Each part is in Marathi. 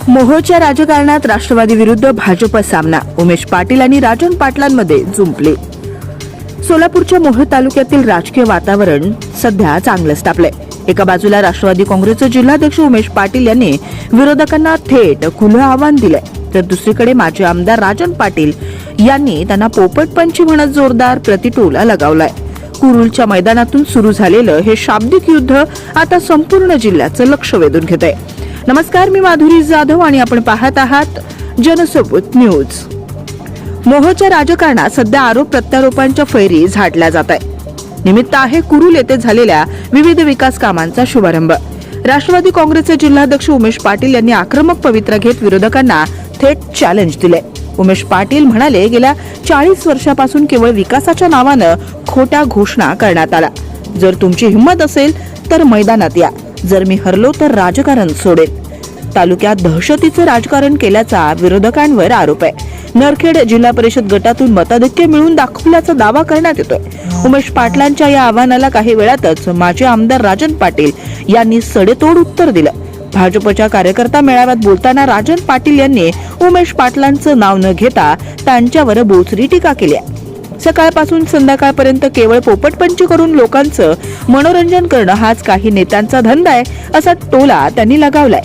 मोहोळच्या राजकारणात राष्ट्रवादी विरुद्ध भाजप सामना, उमेश पाटील आणि राजन पाटलांमध्ये जुंपले. सोलापूरच्या मोहोळ तालुक्यातील राजकीय वातावरण सध्या चांगलंच तापलंय. एका बाजूला राष्ट्रवादी काँग्रेसचे जिल्हाध्यक्ष उमेश पाटील यांनी विरोधकांना थेट खुलं आव्हान दिलंय, तर दुसरीकडे माजी आमदार राजन पाटील यांनी त्यांना पोपटपंची म्हणत जोरदार प्रतिटोला लगावलाय. कुरुलच्या मैदानातून सुरू झालेलं हे शाब्दिक युद्ध आता संपूर्ण जिल्ह्याचं लक्ष वेधून घेत आहे. नमस्कार, मी माधुरी जाधव आणि आपण पाहत आहात जनसोबत न्यूज. मोहोळच्या राजकारणात सध्या आरोप प्रत्यारोपांच्या फैरी झाडल्या जात आहे. निमित्त आहे कुरुल येथे झालेल्या विविध विकास कामांचा शुभारंभ. राष्ट्रवादी काँग्रेसचे जिल्हाध्यक्ष उमेश पाटील यांनी आक्रमक पवित्रा घेत विरोधकांना थेट चॅलेंज दिले. उमेश पाटील म्हणाले, गेल्या 40 वर्षापासून केवळ विकासाच्या नावानं खोट्या घोषणा करण्यात आल्या. जर तुमची हिंमत असेल तर मैदानात या, जर मी हरलो तर राजकारण सोडेन. तालुक्यात दहशतीचं राजकारण केल्याचा विरोधकांवर आरोप आहे. नरखेड जिल्हा परिषद गटातून मताधिक्य मिळवून दाखवल्याचा दावा करण्यात येतोय. उमेश पाटलांच्या या आव्हानाला काही वेळातच माजी आमदार राजन पाटील यांनी सडेतोड उत्तर दिलं. भाजपच्या कार्यकर्ता मेळाव्यात बोलताना राजन पाटील यांनी उमेश पाटलांचं नाव न घेता त्यांच्यावर बोचरी टीका केली. सकाळपासून संध्याकाळपर्यंत केवळ पोपटपंची करून लोकांचं मनोरंजन करणं हाच काही नेत्यांचा धंदा आहे, असा टोला त्यांनी लगावलाय.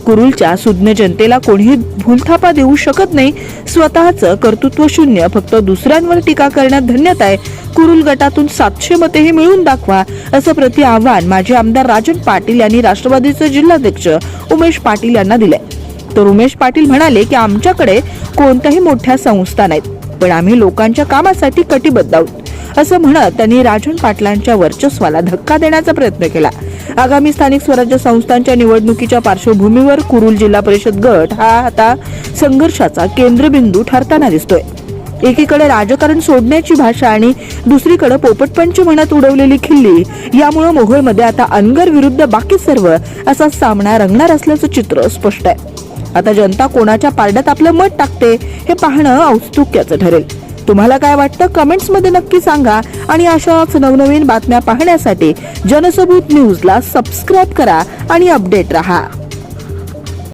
कुरुलच्या सुज्ञ जनतेला कोणीही भूलथापा देऊ शकत नाही. स्वतःचं कर्तृत्व शून्य, फक्त दुसऱ्यांवर टीका करण्यात धन्यता आहे. कुरुल गटातून 700 मतेही मिळवून दाखवा, असं प्रति आव्हान माजी आमदार राजन पाटील यांनी राष्ट्रवादीचे जिल्हाध्यक्ष उमेश पाटील यांना दिले. तर उमेश पाटील म्हणाले की आमच्याकडे कोणत्याही मोठ्या संस्था नाहीत, पण आम्ही लोकांच्या कामासाठी कटिबद्ध आहोत, असं म्हणत त्यांनी राजन पाटलांच्या वर्चस्वाला धक्का देण्याचा प्रयत्न केला. आगामी स्थानिक स्वराज्य संस्थांच्या निवडणुकीच्या पार्श्वभूमीवर कुरुल जिल्हा परिषद गट हा आता संघर्षाचा केंद्रबिंदू ठरताना दिसतोय. एकीकडे राजकारण सोडण्याची भाषा आणि दुसरीकडे पोपटपंच म्हणत उडवलेली खिल्ली, यामुळे मोहोळमध्ये आता अनगर विरुद्ध बाकी सर्व असा सामना रंगणार असल्याचं चित्र स्पष्ट आहे. आता जनता कोणाच्या पारड्यात आपलं मत टाकते हे पाहणं औत्सुक्याचं ठरेल. तुम्हाला काय वाटतं कमेंट्स मध्ये नक्की सांगा आणि अशाच नवनवीन बातम्या पाहण्यासाठी जनसोबत न्यूजला सबस्क्राईब करा आणि अपडेट रहा.